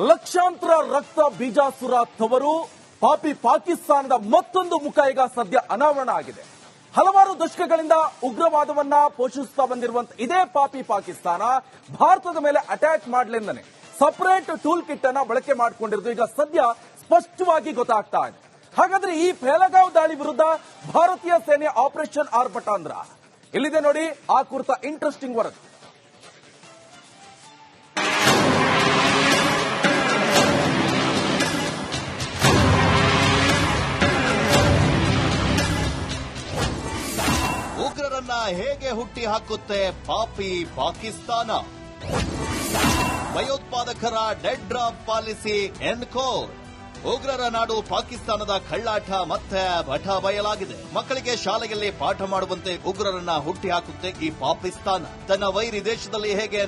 ಲಕ್ಷಾಂತರ ರಕ್ತ ಬೀಜಾಸುರ ತವರು ಪಾಪಿ ಪಾಕಿಸ್ತಾನದ ಮತ್ತೊಂದು ಮುಖ ಈಗ ಸದ್ಯ ಅನಾವರಣ ಆಗಿದೆ. ಹಲವಾರು ದಶಕಗಳಿಂದ ಉಗ್ರವಾದವನ್ನ ಪೋಷಿಸುತ್ತಾ ಬಂದಿರುವಂತಹ ಇದೇ ಪಾಪಿ ಪಾಕಿಸ್ತಾನ ಭಾರತದ ಮೇಲೆ ಅಟ್ಯಾಕ್ ಮಾಡಲೆಂದನೆ ಸಪರೇಟ್ ಟೂಲ್ ಕಿಟ್ ಅನ್ನ ಬಳಕೆ ಮಾಡಿಕೊಂಡಿರೋದು ಈಗ ಸದ್ಯ ಸ್ಪಷ್ಟವಾಗಿ ಗೊತ್ತಾಗ್ತಾ ಇದೆ. ಹಾಗಾದ್ರೆ ಈ ಪಹಲಗಾವ್ ದಾಳಿ ವಿರುದ್ಧ ಭಾರತೀಯ ಸೇನೆಯ ಆಪರೇಷನ್ ಆರ್ಭಟಾಂದ್ರ ಇಲ್ಲಿದೆ ನೋಡಿ. ಆ ಕುರಿತ ಇಂಟ್ರೆಸ್ಟಿಂಗ್ ವರದಿ. ಉಗ್ರರನ್ನ ಹೇಗೆ ಹುಟ್ಟಿ ಹಾಕುತ್ತೆ ಪಾಪಿ ಪಾಕಿಸ್ತಾನ? ಭಯೋತ್ಪಾದಕರ ಡೆಡ್ ಡ್ರಾಪ್ ಪಾಲಿಸಿ ಎನ್ಕೋರ್. ಉಗ್ರರ ನಾಡು ಪಾಕಿಸ್ತಾನದ ಕಳ್ಳಾಟ ಮತ್ತೆ ಬಠ ಬಯಲಾಗಿದೆ. ಮಕ್ಕಳಿಗೆ ಶಾಲೆಯಲ್ಲಿ ಪಾಠ ಮಾಡುವಂತೆ ಉಗ್ರರನ್ನ ಹುಟ್ಟಿ ಹಾಕುತ್ತೆ ಈ ಪಾಕಿಸ್ತಾನ. ತನ್ನ ವೈರಿ ದೇಶದಲ್ಲಿ ಹೇಗೆ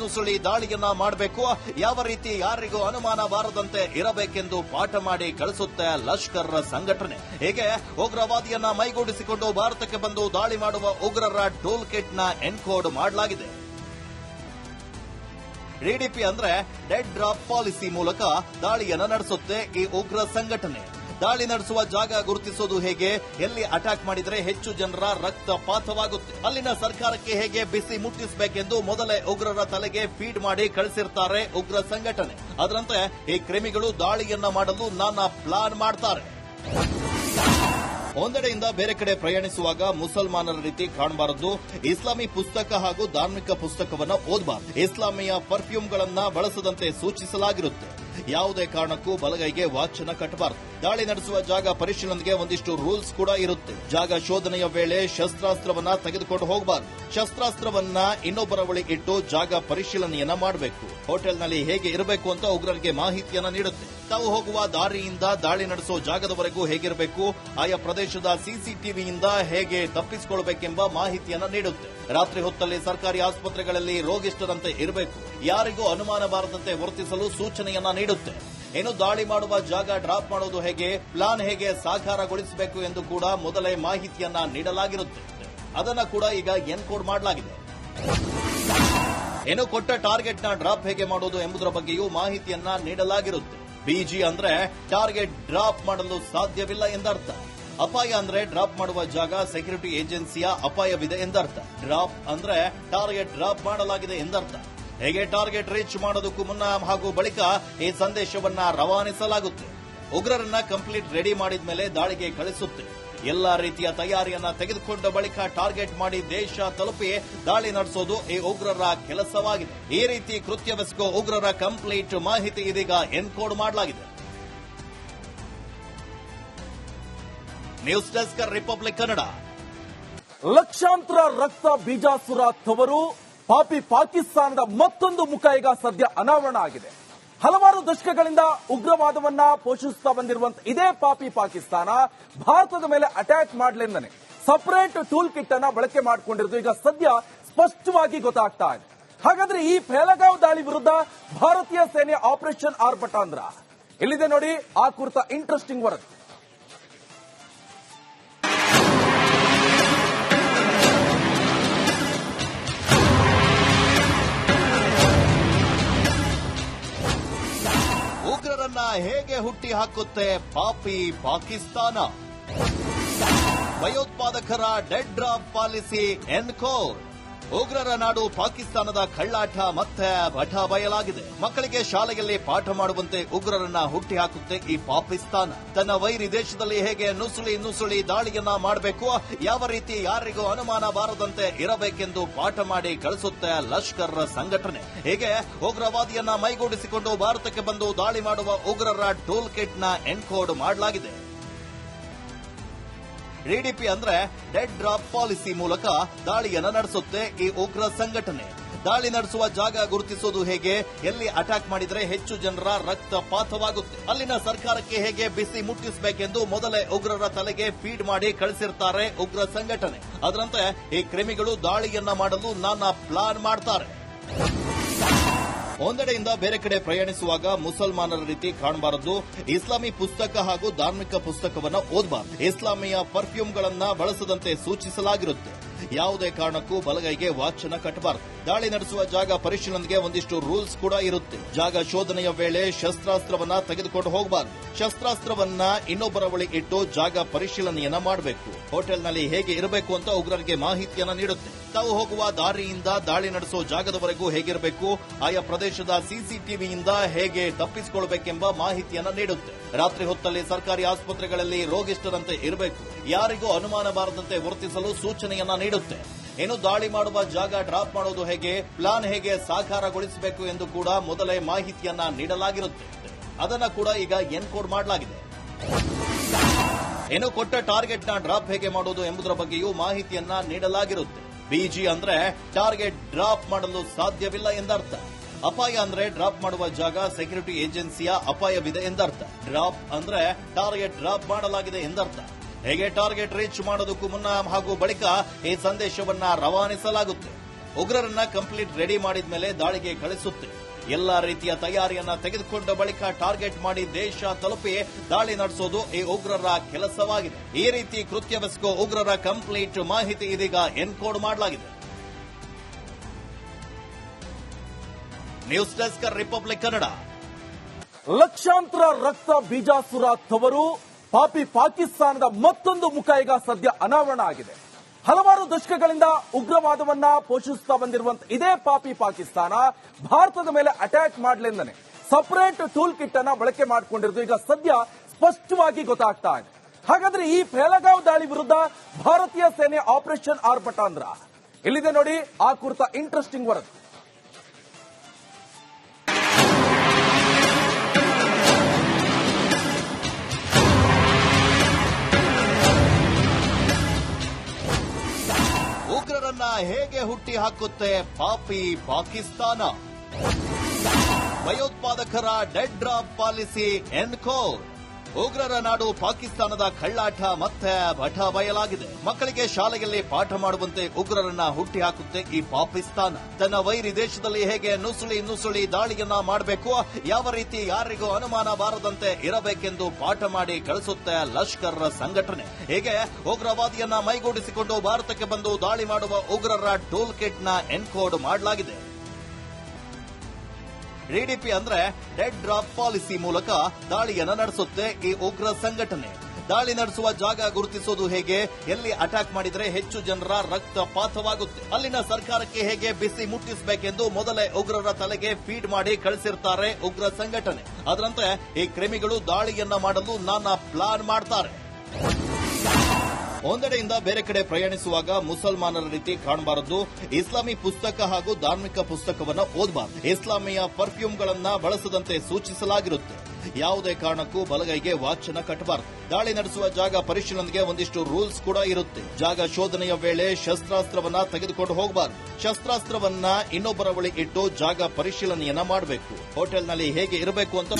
ನುಸುಳಿ ದಾಳಿಯನ್ನ ಮಾಡಬೇಕು, ಯಾವ ರೀತಿ ಯಾರಿಗೂ ಅನುಮಾನ ಬಾರದಂತೆ ಇರಬೇಕೆಂದು ಪಾಠ ಮಾಡಿ ಕಳಿಸುತ್ತೆ ಲಷ್ಕರ್ ಸಂಘಟನೆ. ಹೇಗೆ ಉಗ್ರವಾದಿಯನ್ನ ಮೈಗೂಡಿಸಿಕೊಂಡು ಭಾರತಕ್ಕೆ ಬಂದು ದಾಳಿ ಮಾಡುವ ಉಗ್ರರ ಟೂಲ್ ಕಿಟ್ ನ ಎನ್ಕೋಡ್ ಮಾಡಲಾಗಿದೆ. ಡಿಡಿಪಿ ಅಂದ್ರೆ ಡೆಡ್ ಡ್ರಾಪ್ ಪಾಲಿಸಿ ಮೂಲಕ ದಾಳಿಯನ್ನು ನಡೆಸುತ್ತೆ ಈ ಉಗ್ರ ಸಂಘಟನೆ. ದಾಳಿ ನಡೆಸುವ ಜಾಗ ಗುರುತಿಸೋದು ಹೇಗೆ, ಎಲ್ಲಿ ಅಟ್ಯಾಕ್ ಮಾಡಿದರೆ ಹೆಚ್ಚು ಜನರ ರಕ್ತಪಾತವಾಗುತ್ತೆ, ಅಲ್ಲಿನ ಸರ್ಕಾರಕ್ಕೆ ಹೇಗೆ ಬಿಸಿ ಮುಟ್ಟಿಸಬೇಕೆಂದು ಮೊದಲೇ ಉಗ್ರರ ತಲೆಗೆ ಫೀಡ್ ಮಾಡಿ ಕಳಿಸಿರ್ತಾರೆ ಉಗ್ರ ಸಂಘಟನೆ. ಅದರಂತೆ ಈ ಕ್ರಿಮಿಗಳು ದಾಳಿಯನ್ನ ಮಾಡಲು ನಾನಾ ಪ್ಲಾನ್ ಮಾಡ್ತಾರೆ. ಒಂದೆಡೆಯಿಂದ ಬೇರೆ ಕಡೆ ಪ್ರಯಾಣಿಸುವಾಗ ಮುಸಲ್ಮಾನರ ರೀತಿ ಕಾಣಬಾರದು, ಇಸ್ಲಾಮಿ ಪುಸ್ತಕ ಹಾಗೂ ಧಾರ್ಮಿಕ ಪುಸ್ತಕವನ್ನು ಓದಬಾರದು, ಇಸ್ಲಾಮಿಯ ಪರ್ಫ್ಯೂಮ್ಗಳನ್ನ ಬಳಸದಂತೆ ಸೂಚಿಸಲಾಗಿರುತ್ತೆ. ಯಾವುದೇ ಕಾರಣಕ್ಕೂ ಬಲಗೈಗೆ ವಾಚನ ಕಟ್ಟಬಾರದು. ದಾಳಿ ನಡೆಸುವ ಜಾಗ ಪರಿಶೀಲನೆಗೆ ಒಂದಿಷ್ಟು ರೂಲ್ಸ್ ಕೂಡ ಇರುತ್ತೆ. ಜಾಗ ಶೋಧನೆಯ ವೇಳೆ ಶಸ್ತ್ರಾಸ್ತ್ರವನ್ನ ತೆಗೆದುಕೊಂಡು ಹೋಗಬಾರದು. ಶಸ್ತ್ರಾಸ್ತ್ರವನ್ನ ಇನ್ನೊಬ್ಬರ ಬಳಿ ಇಟ್ಟು ಜಾಗ ಪರಿಶೀಲನೆಯನ್ನ ಮಾಡಬೇಕು. ಹೋಟೆಲ್ನಲ್ಲಿ ಹೇಗೆ ಇರಬೇಕು ಅಂತ ಉಗ್ರರಿಗೆ ಮಾಹಿತಿಯನ್ನ ನೀಡುತ್ತೆ. ತಾವು ಹೋಗುವ ದಾರಿಯಿಂದ ದಾಳಿ ನಡೆಸೋ ಜಾಗದವರೆಗೂ ಹೇಗಿರಬೇಕು, ಆಯಾ ಪ್ರದೇಶದ ಸಿಸಿಟಿವಿಯಿಂದ ಹೇಗೆ ತಪ್ಪಿಸಿಕೊಳ್ಳಬೇಕೆಂಬ ಮಾಹಿತಿಯನ್ನ ನೀಡುತ್ತೆ. ರಾತ್ರಿ ಹೊತ್ತಲ್ಲಿ ಸರ್ಕಾರಿ ಆಸ್ಪತ್ರೆಗಳಲ್ಲಿ ರೋಗಿಷ್ಠರಂತೆ ಇರಬೇಕು, ಯಾರಿಗೂ ಅನುಮಾನ ಬಾರದಂತೆ ವರ್ತಿಸಲು ಸೂಚನೆಯನ್ನ ನೀಡುತ್ತೆ. ಇನ್ನು ದಾಳಿ ಮಾಡುವ ಜಾಗ ಡ್ರಾಪ್ ಮಾಡೋದು ಹೇಗೆ, ಪ್ಲಾನ್ ಹೇಗೆ ಸಾಕಾರಗೊಳಿಸಬೇಕು ಎಂದು ಕೂಡ ಮೊದಲೇ ಮಾಹಿತಿಯನ್ನ ನೀಡಲಾಗಿರುತ್ತೆ. ಅದನ್ನ ಕೂಡ ಈಗ ಎನ್ಕೋಡ್ ಮಾಡಲಾಗಿದೆ. ಇನ್ನು ಕೊಟ್ಟ ಟಾರ್ಗೆಟ್ ನ ಡ್ರಾಪ್ ಹೇಗೆ ಮಾಡೋದು ಎಂಬುದರ ಬಗ್ಗೆಯೂ ಮಾಹಿತಿಯನ್ನ ನೀಡಲಾಗಿರುತ್ತೆ. ಬಿಜಿ ಅಂದ್ರೆ ಟಾರ್ಗೆಟ್ ಡ್ರಾಪ್ ಮಾಡಲು ಸಾಧ್ಯವಿಲ್ಲ ಎಂದರ್ಥ. ಅಪಾಯ ಅಂದ್ರೆ ಡ್ರಾಪ್ ಮಾಡುವ ಜಾಗ ಸೆಕ್ಯೂರಿಟಿ ಏಜೆನ್ಸಿಯ ಅಪಾಯವಿದೆ ಎಂದರ್ಥ. ಡ್ರಾಪ್ ಅಂದ್ರೆ ಟಾರ್ಗೆಟ್ ಡ್ರಾಪ್ ಮಾಡಲಾಗಿದೆ ಎಂದರ್ಥ. ಹೇಗೆ ಟಾರ್ಗೆಟ್ ರೀಚ್ ಮಾಡೋದಕ್ಕೂ ಮುನ್ನ ಹಾಗೂ ಬಳಿಕ ಈ ಸಂದೇಶವನ್ನ ರವಾನಿಸಲಾಗುತ್ತೆ. ಉಗ್ರರನ್ನ ಕಂಪ್ಲೀಟ್ ರೆಡಿ ಮಾಡಿದ ಮೇಲೆ ದಾಳಿಗೆ ಕಳಿಸುತ್ತೆ. ಎಲ್ಲಾ ರೀತಿಯ ತಯಾರಿಯನ್ನ ತೆಗೆದುಕೊಂಡ ಬಳಿಕ ಟಾರ್ಗೆಟ್ ಮಾಡಿ ದೇಶ ತಲುಪಿ ದಾಳಿ ನಡೆಸೋದು ಈ ಉಗ್ರರ ಕೆಲಸವಾಗಿದೆ. ಈ ರೀತಿ ಕೃತ್ಯವೆಸಗೋ ಉಗ್ರರ ಕಂಪ್ಲೀಟ್ ಮಾಹಿತಿ ಇದೀಗ ಎನ್ಕೋಡ್ ಮಾಡಲಾಗಿದೆ. News desk republic Kannada. ಲಕ್ಷಾಂತರ ರಕ್ತ ಬೀಜಾಸುರ ತವರು ಪಾಪಿ ಪಾಕಿಸ್ತಾನದ ಮತ್ತೊಂದು ಮುಖ ಈಗ ಸದ್ಯ ಅನಾವರಣ ಆಗಿದೆ. ಹಲವಾರು ದಶಕಗಳಿಂದ ಉಗ್ರವಾದವನ್ನ ಪೋಷಿಸುತ್ತಾ ಬಂದಿರುವಂತಹ ಇದೇ ಪಾಪಿ ಪಾಕಿಸ್ತಾನ ಭಾರತದ ಮೇಲೆ ಅಟ್ಯಾಕ್ ಮಾಡಲೆಂದನೆ ಸಪರೇಟ್ ಟೂಲ್ ಕಿಟ್ ಅನ್ನ ಬಳಕೆ ಮಾಡಿಕೊಂಡಿರೋದು ಈಗ ಸದ್ಯ ಸ್ಪಷ್ಟವಾಗಿ ಗೊತ್ತಾಗ್ತಾ ಇದೆ. ಹಾಗಾದ್ರೆ ಈ ಪಹಲಗಾವ್ ದಾಳಿ ವಿರುದ್ಧ ಭಾರತೀಯ ಸೇನೆಯ ಆಪರೇಷನ್ ಆರ್ಭಟಾಂದ್ರ ಇಲ್ಲಿದೆ ನೋಡಿ. ಆ ಕುರಿತ ಇಂಟ್ರೆಸ್ಟಿಂಗ್ ವರದಿ. ಉಗ್ರರನ್ನ ಹೇಗೆ ಹುಟ್ಟಿ ಹಾಕುತ್ತೆ ಪಾಪಿ ಪಾಕಿಸ್ತಾನ? ಭಯೋತ್ಪಾದಕರ ಡೆಡ್ ಡ್ರಾಪ್ ಪಾಲಿಸಿ ಎನ್ಕೋರ್. ಉಗ್ರರ ನಾಡು ಪಾಕಿಸ್ತಾನದ ಕಳ್ಳಾಟ ಮತ್ತೆ ಬಠ ಬಯಲಾಗಿದೆ. ಮಕ್ಕಳಿಗೆ ಶಾಲೆಯಲ್ಲಿ ಪಾಠ ಮಾಡುವಂತೆ ಉಗ್ರರನ್ನ ಹುಟ್ಟಿ ಹಾಕುತ್ತೆ ಈ ಪಾಕಿಸ್ತಾನ. ತನ್ನ ವೈರಿ ದೇಶದಲ್ಲಿ ಹೇಗೆ ನುಸುಳಿ ದಾಳಿಯನ್ನ ಮಾಡಬೇಕು, ಯಾವ ರೀತಿ ಯಾರಿಗೂ ಅನುಮಾನ ಬಾರದಂತೆ ಇರಬೇಕೆಂದು ಪಾಠ ಮಾಡಿ ಕಳಿಸುತ್ತೆ ಲಷ್ಕರ್ ಸಂಘಟನೆ. ಹೇಗೆ ಉಗ್ರವಾದಿಯನ್ನ ಮೈಗೂಡಿಸಿಕೊಂಡು ಭಾರತಕ್ಕೆ ಬಂದು ದಾಳಿ ಮಾಡುವ ಉಗ್ರರ ಟೂಲ್ ಕಿಟ್ ನ ಎನ್ಕೋಡ್ ಮಾಡಲಾಗಿದೆ. ಡಿಡಿಪಿ ಅಂದ್ರೆ ಡೆಡ್ ಡ್ರಾಪ್ ಪಾಲಿಸಿ ಮೂಲಕ ದಾಳಿಯನ್ನ ನಡೆಸುತ್ತೆ ಈ ಉಗ್ರ ಸಂಘಟನೆ. ದಾಳಿ ನಡೆಸುವ ಜಾಗ ಗುರುತಿಸೋದು ಹೇಗೆ, ಎಲ್ಲಿ ಅಟ್ಯಾಕ್ ಮಾಡಿದರೆ ಹೆಚ್ಚು ಜನರ ರಕ್ತಪಾತವಾಗುತ್ತೆ, ಅಲ್ಲಿನ ಸರ್ಕಾರಕ್ಕೆ ಹೇಗೆ ಬಿಸಿ ಮುಟ್ಟಿಸಬೇಕೆಂದು ಮೊದಲೇ ಉಗ್ರರ ತಲೆಗೆ ಫೀಡ್ ಮಾಡಿ ಕಳಿಸಿರ್ತಾರೆ ಉಗ್ರ ಸಂಘಟನೆ. ಅದರಂತೆ ಈ ಕ್ರಿಮಿಗಳು ದಾಳಿಯನ್ನ ಮಾಡಲು ನಾನಾ ಪ್ಲಾನ್ ಮಾಡ್ತಾರೆ. ಒಂದೆಡೆಯಿಂದ ಬೇರೆ ಕಡೆ ಪ್ರಯಾಣಿಸುವಾಗ ಮುಸಲ್ಮಾನರ ರೀತಿ ಕಾಣಬಾರದು, ಇಸ್ಲಾಮಿ ಪುಸ್ತಕ ಹಾಗೂ ಧಾರ್ಮಿಕ ಪುಸ್ತಕವನ್ನು ಓದಬಾರದು, ಇಸ್ಲಾಮಿಯ ಪರ್ಫ್ಯೂಮ್ಗಳನ್ನ ಬಳಸದಂತೆ ಸೂಚಿಸಲಾಗಿರುತ್ತೆ. ಯಾವುದೇ ಕಾರಣಕ್ಕೂ ಬಲಗೈಗೆ ವಾಚನ ಕಟ್ಟಬಾರದು. ದಾಳಿ ನಡೆಸುವ ಜಾಗ ಪರಿಶೀಲನೆಗೆ ಒಂದಿಷ್ಟು ರೂಲ್ಸ್ ಕೂಡ ಇರುತ್ತೆ. ಜಾಗ ಶೋಧನೆಯ ವೇಳೆ ಶಸ್ತ್ರಾಸ್ತ್ರವನ್ನ ತೆಗೆದುಕೊಂಡು ಹೋಗಬಾರದು. ಶಸ್ತ್ರಾಸ್ತ್ರವನ್ನ ಇನ್ನೊಬ್ಬರ ಬಳಿ ಇಟ್ಟು ಜಾಗ ಪರಿಶೀಲನೆಯನ್ನ ಮಾಡಬೇಕು. ಹೋಟೆಲ್ನಲ್ಲಿ ಹೇಗೆ ಇರಬೇಕು ಅಂತ ಉಗ್ರರಿಗೆ ಮಾಹಿತಿಯನ್ನ ನೀಡುತ್ತೆ. ತಾವು ಹೋಗುವ ದಾರಿಯಿಂದ ದಾಳಿ ನಡೆಸೋ ಜಾಗದವರೆಗೂ ಹೇಗಿರಬೇಕು, ಆಯಾ ಪ್ರದೇಶದ ಸಿಸಿಟಿವಿಯಿಂದ ಹೇಗೆ ತಪ್ಪಿಸಿಕೊಳ್ಳಬೇಕೆಂಬ ಮಾಹಿತಿಯನ್ನ ನೀಡುತ್ತೆ. ರಾತ್ರಿ ಹೊತ್ತಲ್ಲಿ ಸರ್ಕಾರಿ ಆಸ್ಪತ್ರೆಗಳಲ್ಲಿ ರೋಗಿಷ್ಠರಂತೆ ಇರಬೇಕು, ಯಾರಿಗೂ ಅನುಮಾನ ಬಾರದಂತೆ ವರ್ತಿಸಲು ಸೂಚನೆಯನ್ನ ನೀಡುತ್ತೆ. ಇನ್ನು ದಾಳಿ ಮಾಡುವ ಜಾಗ ಡ್ರಾಪ್ ಮಾಡೋದು ಹೇಗೆ, ಪ್ಲಾನ್ ಹೇಗೆ ಸಾಕಾರಗೊಳಿಸಬೇಕು ಎಂದು ಕೂಡ ಮೊದಲೇ ಮಾಹಿತಿಯನ್ನ ನೀಡಲಾಗಿರುತ್ತೆ. ಅದನ್ನ ಕೂಡ ಈಗ ಎನ್ಕೋಡ್ ಮಾಡಲಾಗಿದೆ. ಇನ್ನು ಕೊಟ್ಟ ಟಾರ್ಗೆಟ್ ನ ಡ್ರಾಪ್ ಹೇಗೆ ಮಾಡೋದು ಎಂಬುದರ ಬಗ್ಗೆಯೂ ಮಾಹಿತಿಯನ್ನ ನೀಡಲಾಗಿರುತ್ತೆ. ಬಿಜಿ ಅಂದ್ರೆ ಟಾರ್ಗೆಟ್ ಡ್ರಾಪ್ ಮಾಡಲು ಸಾಧ್ಯವಿಲ್ಲ ಎಂದರ್ಥ. ಅಪಾಯ ಅಂದ್ರೆ ಡ್ರಾಪ್ ಮಾಡುವ ಜಾಗ ಸೆಕ್ಯೂರಿಟಿ ಏಜೆನ್ಸಿಯ ಅಪಾಯವಿದೆ ಎಂದರ್ಥ. ಡ್ರಾಪ್ ಅಂದ್ರೆ ಟಾರ್ಗೆಟ್ ಡ್ರಾಪ್ ಮಾಡಲಾಗಿದೆ ಎಂದರ್ಥ. ಹೇಗೆ ಟಾರ್ಗೆಟ್ ರೀಚ್ ಮಾಡೋದಕ್ಕೂ ಮುನ್ನ ಹಾಗೂ ಬಳಿಕ ಈ ಸಂದೇಶವನ್ನ ರವಾನಿಸಲಾಗುತ್ತೆ. ಉಗ್ರರನ್ನ ಕಂಪ್ಲೀಟ್ ರೆಡಿ ಮಾಡಿದ ಮೇಲೆ ದಾಳಿಗೆ ಕಳಿಸುತ್ತೆ. ಎಲ್ಲಾ ರೀತಿಯ ತಯಾರಿಯನ್ನ ತೆಗೆದುಕೊಂಡ ಬಳಿಕ ಟಾರ್ಗೆಟ್ ಮಾಡಿ ದೇಶ ತಲುಪಿ ದಾಳಿ ನಡೆಸೋದು ಈ ಉಗ್ರರ ಕೆಲಸವಾಗಿದೆ. ಈ ರೀತಿ ಕೃತ್ಯವೆಸಗೋ ಉಗ್ರರ ಕಂಪ್ಲೀಟ್ ಮಾಹಿತಿ ಇದೀಗ ಎನ್ಕೋಡ್ ಮಾಡಲಾಗಿದೆ. News desk republic Kannada. ಲಕ್ಷಾಂತರ ರಕ್ತ ಬೀಜಾಸುರ ತವರು ಪಾಪಿ ಪಾಕಿಸ್ತಾನದ ಮತ್ತೊಂದು ಮುಖ ಈಗ ಸದ್ಯ ಅನಾವರಣ ಆಗಿದೆ. ಹಲವಾರು ದಶಕಗಳಿಂದ ಉಗ್ರವಾದವನ್ನ ಪೋಷಿಸುತ್ತಾ ಬಂದಿರುವಂತ ಇದೇ ಪಾಪಿ ಪಾಕಿಸ್ತಾನ ಭಾರತದ ಮೇಲೆ ಅಟ್ಯಾಕ್ ಮಾಡಲೆಂದನೆ ಸಪರೇಟ್ ಟೂಲ್ ಕಿಟ್ ಅನ್ನ ಬಳಕೆ ಮಾಡಿಕೊಂಡಿರೋದು ಈಗ ಸದ್ಯ ಸ್ಪಷ್ಟವಾಗಿ ಗೊತ್ತಾಗ್ತಾ ಇದೆ. ಹಾಗಾದ್ರೆ ಈ ಪಹಲಗಾವ್ ದಾಳಿ ವಿರುದ್ಧ ಭಾರತೀಯ ಸೇನೆ ಆಪರೇಷನ್ ಆರ್ಭಟಾಂದ್ರ ಇಲ್ಲಿದೆ ನೋಡಿ, ಆ ಕುರಿತ ಇಂಟ್ರೆಸ್ಟಿಂಗ್ ವರದಿ. ಉಗ್ರರನ್ನ ಹೇಗೆ ಹುಟ್ಟಿ ಹಾಕುತ್ತೆ ಪಾಪಿ ಪಾಕಿಸ್ತಾನ? ಭಯೋತ್ಪಾದಕರ ಡೆಡ್ ಡ್ರಾಪ್ ಪಾಲಿಸಿ ಎನ್ಕೋಡ್. ಉಗ್ರರ ನಾಡು ಪಾಕಿಸ್ತಾನದ ಕಳ್ಳಾಟ ಮತ್ತೆ ಬಟ ಬಯಲಾಗಿದೆ. ಮಕ್ಕಳಿಗೆ ಶಾಲೆಯಲ್ಲಿ ಪಾಠ ಮಾಡುವಂತೆ ಉಗ್ರರನ್ನ ಹುಟ್ಟಿ ಹಾಕುತ್ತೆ ಈ ಪಾಕಿಸ್ತಾನ. ತನ್ನ ವೈರಿ ದೇಶದಲ್ಲಿ ಹೇಗೆ ನುಸುಳಿ ದಾಳಿಯನ್ನ ಮಾಡಬೇಕು, ಯಾವ ರೀತಿ ಯಾರಿಗೂ ಅನುಮಾನ ಬಾರದಂತೆ ಇರಬೇಕೆಂದು ಪಾಠ ಮಾಡಿ ಕಳಿಸುತ್ತೆ ಲಷ್ಕರ್ ಸಂಘಟನೆ. ಹೇಗೆ ಉಗ್ರವಾದಿಯನ್ನ ಮೈಗೂಡಿಸಿಕೊಂಡು ಭಾರತಕ್ಕೆ ಬಂದು ದಾಳಿ ಮಾಡುವ ಉಗ್ರರ ಟೂಲ್ ಕಿಟ್ ನ ಎನ್ಕೋಡ್ ಮಾಡಲಾಗಿದೆ. ಡಿಡಿಪಿ ಅಂದ್ರೆ ಡೆಡ್ ಡ್ರಾಪ್ ಪಾಲಿಸಿ ಮೂಲಕ ದಾಳಿಯನ್ನ ನಡೆಸುತ್ತೆ ಈ ಉಗ್ರ ಸಂಘಟನೆ. ದಾಳಿ ನಡೆಸುವ ಜಾಗ ಗುರುತಿಸೋದು ಹೇಗೆ, ಎಲ್ಲಿ ಅಟ್ಯಾಕ್ ಮಾಡಿದ್ರೆ ಹೆಚ್ಚು ಜನರ ರಕ್ತಪಾತವಾಗುತ್ತೆ, ಅಲ್ಲಿನ ಸರ್ಕಾರಕ್ಕೆ ಹೇಗೆ ಬಿಸಿ ಮುಟ್ಟಿಸಬೇಕೆಂದು ಮೊದಲೇ ಉಗ್ರರ ತಲೆಗೆ ಫೀಡ್ ಮಾಡಿ ಕಳಿಸಿರ್ತಾರೆ ಉಗ್ರ ಸಂಘಟನೆ. ಅದರಂತೆ ಈ ಕ್ರಿಮಿಗಳು ದಾಳಿಯನ್ನ ಮಾಡಲು ನಾನಾ ಪ್ಲಾನ್ ಮಾಡ್ತಾರೆ. ಒಂದೆಡೆಯಿಂದ ಬೇರೆ ಕಡೆ ಪ್ರಯಾಣಿಸುವಾಗ ಮುಸಲ್ಮಾನರ ರೀತಿ ಕಾಣಬಾರದು. ಇಸ್ಲಾಮಿ ಪುಸ್ತಕ ಹಾಗೂ ಧಾರ್ಮಿಕ ಪುಸ್ತಕವನ್ನು ಓದಬಾರದು. ಇಸ್ಲಾಮಿಯ ಪರ್ಫ್ಯೂಮ್ಗಳನ್ನ ಬಳಸದಂತೆ ಸೂಚಿಸಲಾಗಿರುತ್ತೆ. ಯಾವುದೇ ಕಾರಣಕ್ಕೂ ಬಲಗೈಗೆ ವಾಚನ ಕಟ್ಟಬಾರದು. ದಾಳಿ ನಡೆಸುವ ಜಾಗ ಪರಿಶೀಲನೆಗೆ ಒಂದಿಷ್ಟು ರೂಲ್ಸ್ ಕೂಡ ಇರುತ್ತೆ. ಜಾಗ ಶೋಧನೆಯ ವೇಳೆ ಶಸ್ತ್ರಾಸ್ತ್ರವನ್ನ ತೆಗೆದುಕೊಂಡು ಹೋಗಬಾರದು. ಶಸ್ತ್ರಾಸ್ತ್ರವನ್ನ ಇನ್ನೊಬ್ಬರ ಬಳಿ ಇಟ್ಟು ಜಾಗ ಪರಿಶೀಲನೆಯನ್ನ ಮಾಡಬೇಕು. ಹೋಟೆಲ್ನಲ್ಲಿ ಹೇಗೆ ಇರಬೇಕು ಅಂತ